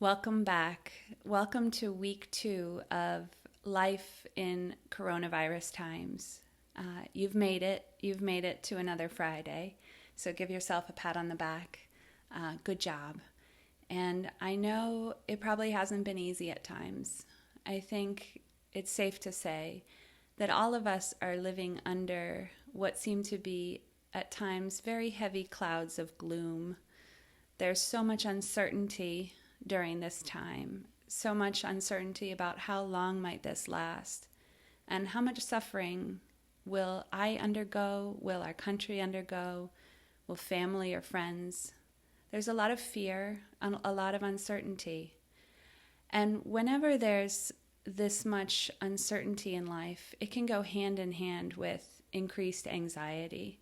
Welcome back. Welcome to week 2 of life in coronavirus times. You've made it. You've made it to another Friday. So give yourself a pat on the back. Good job. And I know it probably hasn't been easy at times. I think it's safe to say that all of us are living under what seem to be at times very heavy clouds of gloom. There's so much uncertainty during this time, so much uncertainty about how long might this last, and how much suffering will I undergo, will our country undergo, will family or friends. There's a lot of fear, a lot of uncertainty. And whenever there's this much uncertainty in life, it can go hand in hand with increased anxiety.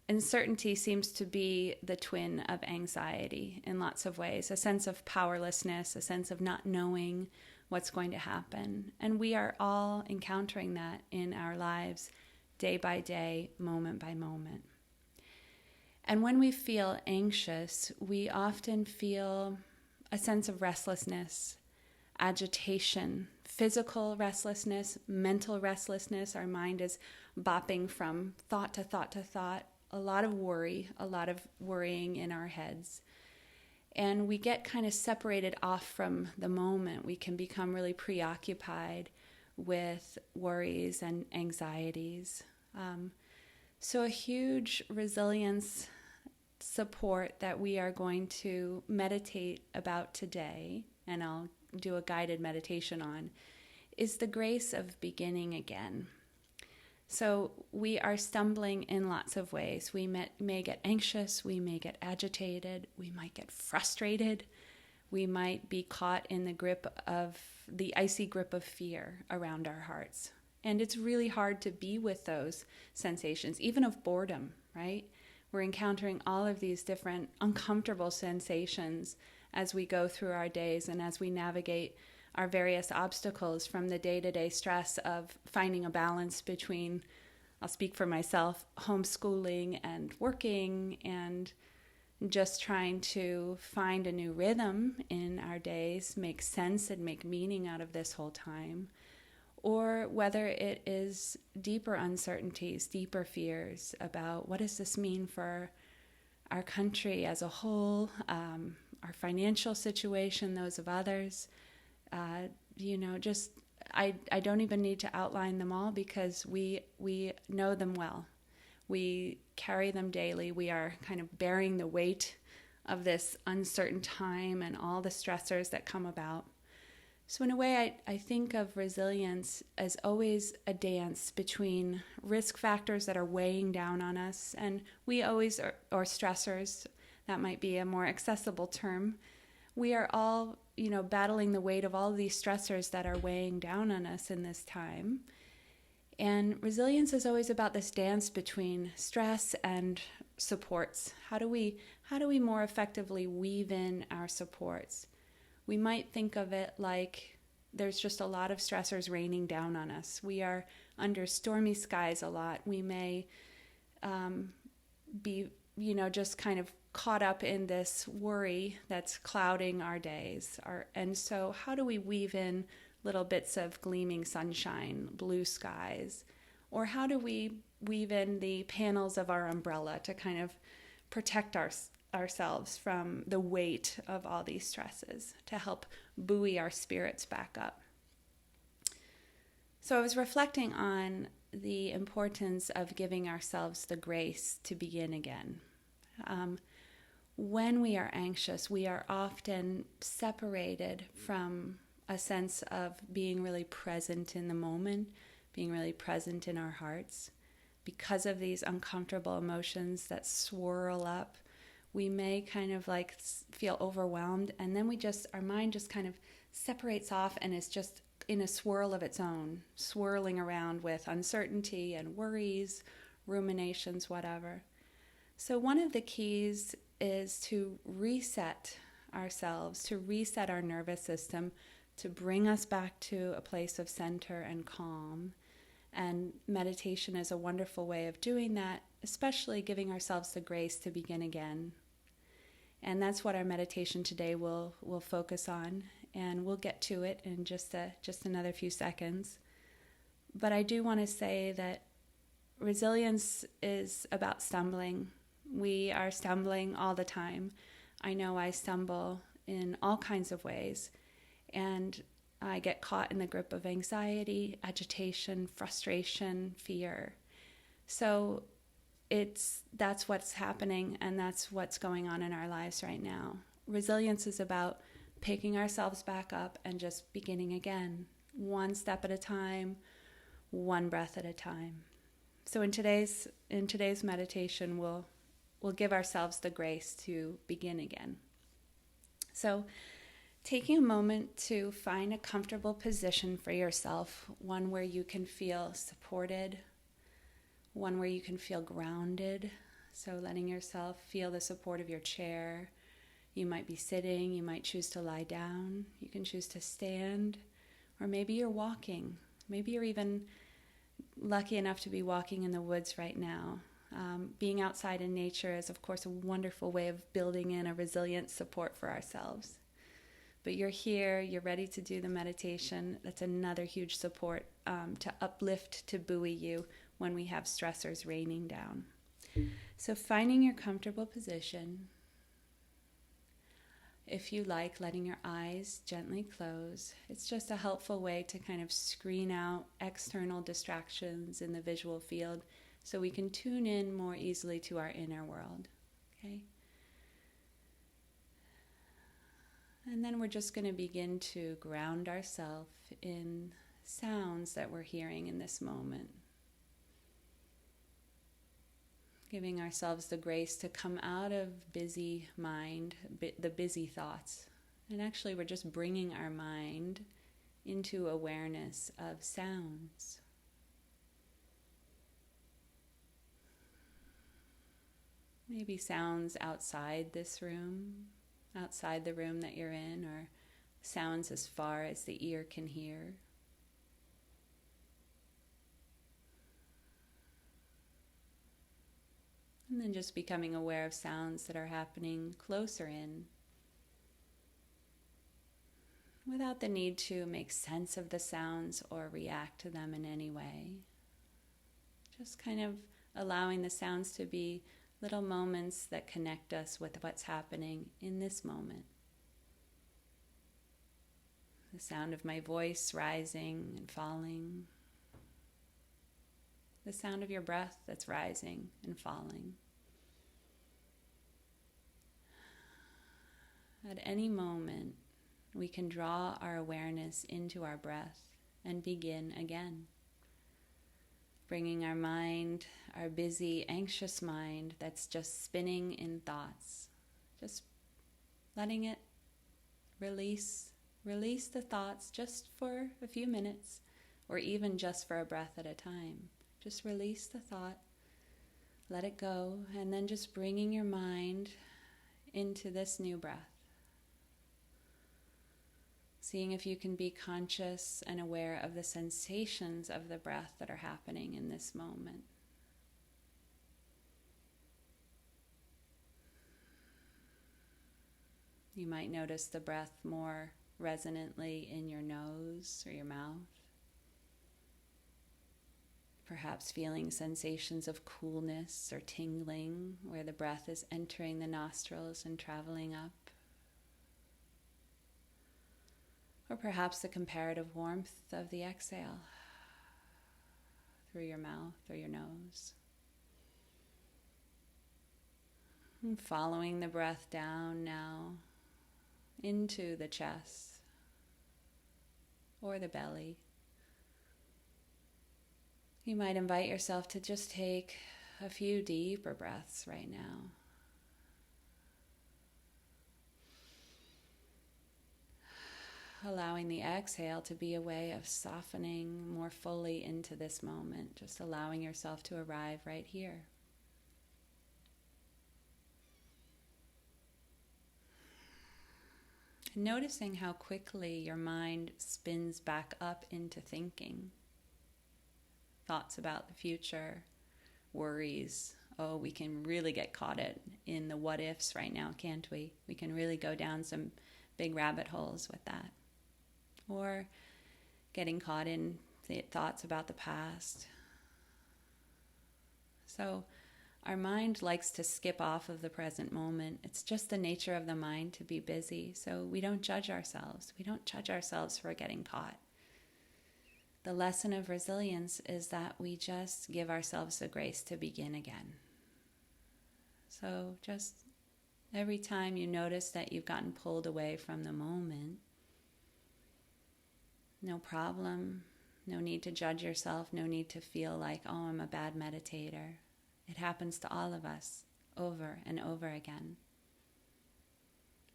Uncertainty seems to be the twin of anxiety in lots of ways, a sense of powerlessness, a sense of not knowing what's going to happen. And we are all encountering that in our lives day by day, moment by moment. And when we feel anxious, we often feel a sense of restlessness, agitation, physical restlessness, mental restlessness. Our mind is bopping from thought to thought to thought. A lot of worry, a lot of worrying in our heads. And we get kind of separated off from the moment. We can become really preoccupied with worries and anxieties. So a huge resilience support that we are going to meditate about today, and I'll do a guided meditation on, is the grace of beginning again. So we are stumbling in lots of ways. We may get anxious, we may get agitated, we might get frustrated, we might be caught in the icy grip of fear around our hearts. And it's really hard to be with those sensations, even of boredom, right? We're encountering all of these different uncomfortable sensations as we go through our days and as we navigate our various obstacles from the day-to-day stress of finding a balance between, I'll speak for myself, homeschooling and working, and just trying to find a new rhythm in our days, make sense and make meaning out of this whole time, or whether it is deeper uncertainties, deeper fears about what does this mean for our country as a whole, our financial situation, those of others. I don't even need to outline them all because we know them well. We carry them daily. We are kind of bearing the weight of this uncertain time and all the stressors that come about. So in a way, I think of resilience as always a dance between risk factors that are weighing down on us, and we always, or stressors, that might be a more accessible term. We are all, battling the weight of all of these stressors that are weighing down on us in this time. And resilience is always about this dance between stress and supports. How do we more effectively weave in our supports? We might think of it like there's just a lot of stressors raining down on us. We are under stormy skies a lot. We may be, just kind of caught up in this worry that's clouding our days. And so how do we weave in little bits of gleaming sunshine, blue skies? Or how do we weave in the panels of our umbrella to kind of protect ourselves from the weight of all these stresses, to help buoy our spirits back up? So I was reflecting on the importance of giving ourselves the grace to begin again. When we are anxious, we are often separated from a sense of being really present in the moment, being really present in our hearts. Because of these uncomfortable emotions that swirl up, we may kind of like feel overwhelmed, and then our mind just kind of separates off and is just in a swirl of its own, swirling around with uncertainty and worries, ruminations, whatever. So one of the keys is to reset ourselves, to reset our nervous system, to bring us back to a place of center and calm. And meditation is a wonderful way of doing that, especially giving ourselves the grace to begin again. And that's what our meditation today will focus on, and we'll get to it in just another few seconds. But I do want to say that resilience is about stumbling. We are stumbling all the time. I know I stumble in all kinds of ways, and I get caught in the grip of anxiety, agitation, frustration, fear. So that's what's happening, and that's what's going on in our lives right now. Resilience is about picking ourselves back up and just beginning again, one step at a time, one breath at a time. So in today's meditation, we'll give ourselves the grace to begin again. So taking a moment to find a comfortable position for yourself, one where you can feel supported, one where you can feel grounded. So letting yourself feel the support of your chair. You might be sitting, you might choose to lie down, you can choose to stand, or maybe you're walking. Maybe you're even lucky enough to be walking in the woods right now. Being outside in nature is, of course, a wonderful way of building in a resilient support for ourselves. But you're here, you're ready to do the meditation. That's another huge support to uplift, to buoy you when we have stressors raining down. So finding your comfortable position. If you like, letting your eyes gently close. It's just a helpful way to kind of screen out external distractions in the visual field so we can tune in more easily to our inner world. Okay? And then we're just going to begin to ground ourselves in sounds that we're hearing in this moment. Giving ourselves the grace to come out of busy mind, the busy thoughts. And actually we're just bringing our mind into awareness of sounds. Maybe sounds outside this room, outside the room that you're in, or sounds as far as the ear can hear. And then just becoming aware of sounds that are happening closer in, without the need to make sense of the sounds or react to them in any way. Just kind of allowing the sounds to be little moments that connect us with what's happening in this moment. The sound of my voice rising and falling. The sound of your breath that's rising and falling. At any moment, we can draw our awareness into our breath and begin again. Bringing our mind, our busy, anxious mind that's just spinning in thoughts, just letting it release the thoughts just for a few minutes, or even just for a breath at a time. Just release the thought, let it go, and then just bringing your mind into this new breath. Seeing if you can be conscious and aware of the sensations of the breath that are happening in this moment. You might notice the breath more resonantly in your nose or your mouth. Perhaps feeling sensations of coolness or tingling where the breath is entering the nostrils and traveling up. Or perhaps the comparative warmth of the exhale through your mouth or your nose. And following the breath down now into the chest or the belly. You might invite yourself to just take a few deeper breaths right now. Allowing the exhale to be a way of softening more fully into this moment, just allowing yourself to arrive right here. And noticing how quickly your mind spins back up into thinking. Thoughts about the future, worries Oh, we can really get caught in the what ifs right now, can't we? We can really go down some big rabbit holes with that. Or getting caught in thoughts about the past. So our mind likes to skip off of the present moment. It's just the nature of the mind to be busy. So we don't judge ourselves. We don't judge ourselves for getting caught. The lesson of resilience is that we just give ourselves the grace to begin again. So just every time you notice that you've gotten pulled away from the moment, no problem, no need to judge yourself, no need to feel like, oh, I'm a bad meditator. It happens to all of us over and over again.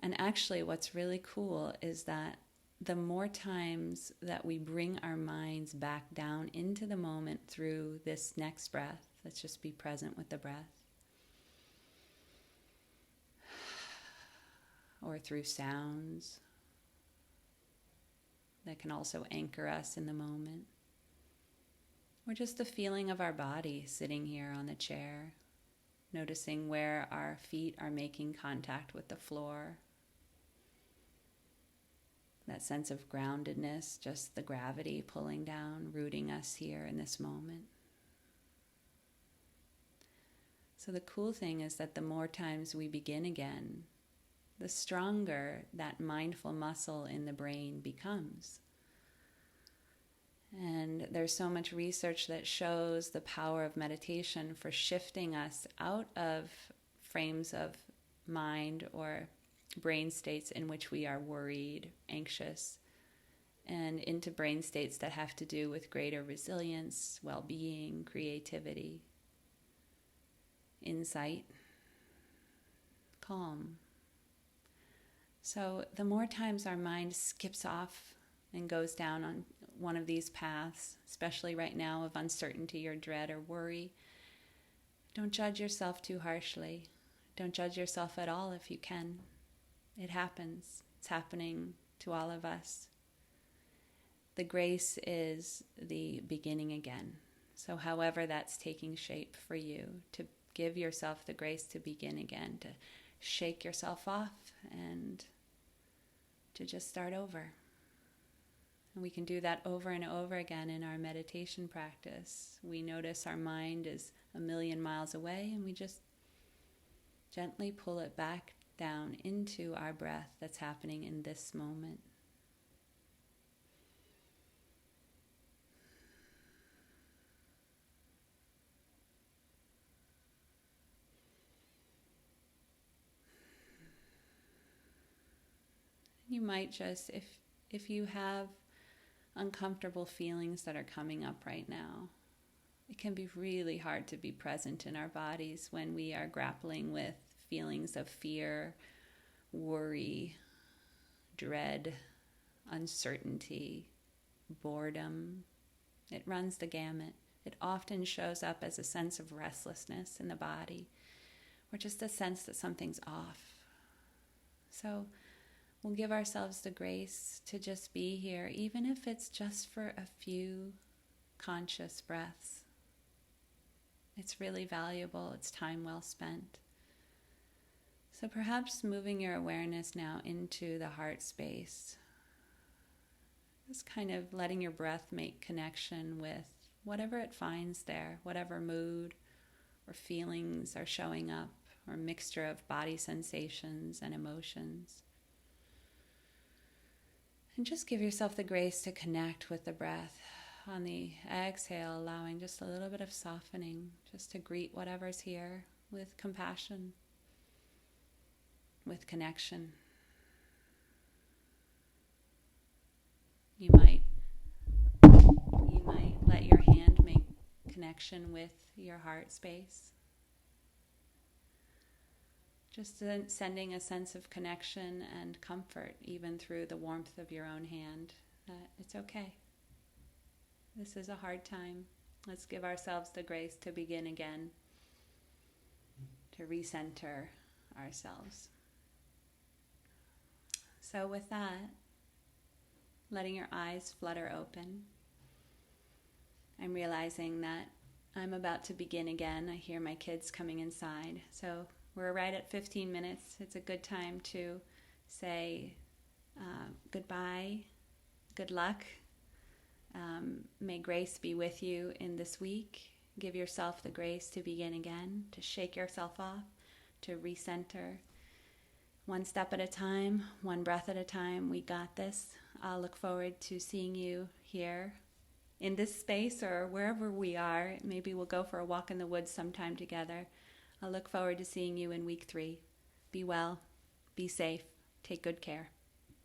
And actually what's really cool is that the more times that we bring our minds back down into the moment through this next breath, let's just be present with the breath, or through sounds that can also anchor us in the moment, or just the feeling of our body sitting here on the chair, noticing where our feet are making contact with the floor. That sense of groundedness, just the gravity pulling down, rooting us here in this moment. So the cool thing is that the more times we begin again, the stronger that mindful muscle in the brain becomes. And there's so much research that shows the power of meditation for shifting us out of frames of mind or brain states in which we are worried, anxious, and into brain states that have to do with greater resilience, well-being, creativity, insight, calm. So the more times our mind skips off and goes down on one of these paths, especially right now of uncertainty or dread or worry, don't judge yourself too harshly. Don't judge yourself at all if you can. It happens. It's happening to all of us. The grace is the beginning again. So however that's taking shape for you, to give yourself the grace to begin again, to shake yourself off and to just start over. And we can do that over and over again in our meditation practice. We notice our mind is a million miles away and we just gently pull it back down into our breath that's happening in this moment. You might just, if you have uncomfortable feelings that are coming up right now, it can be really hard to be present in our bodies when we are grappling with feelings of fear, worry, dread, uncertainty, boredom. It runs the gamut. It often shows up as a sense of restlessness in the body, or just a sense that something's off. So we'll give ourselves the grace to just be here, even if it's just for a few conscious breaths. It's really valuable. It's time well spent. So perhaps moving your awareness now into the heart space. Just kind of letting your breath make connection with whatever it finds there, whatever mood or feelings are showing up, or mixture of body sensations and emotions. And just give yourself the grace to connect with the breath. On the exhale, allowing just a little bit of softening, just to greet whatever's here with compassion, with connection. You might let your hand make connection with your heart space. Just sending a sense of connection and comfort, even through the warmth of your own hand, that it's okay. This is a hard time. Let's give ourselves the grace to begin again, to recenter ourselves. So with that, letting your eyes flutter open, I'm realizing that I'm about to begin again. I hear my kids coming inside. So we're right at 15 minutes. It's a good time to say goodbye, good luck. May grace be with you in this week. Give yourself the grace to begin again, to shake yourself off, to recenter. One step at a time, one breath at a time. We got this. I'll look forward to seeing you here in this space or wherever we are. Maybe we'll go for a walk in the woods sometime together. I'll look forward to seeing you in week 3. Be well, be safe, take good care.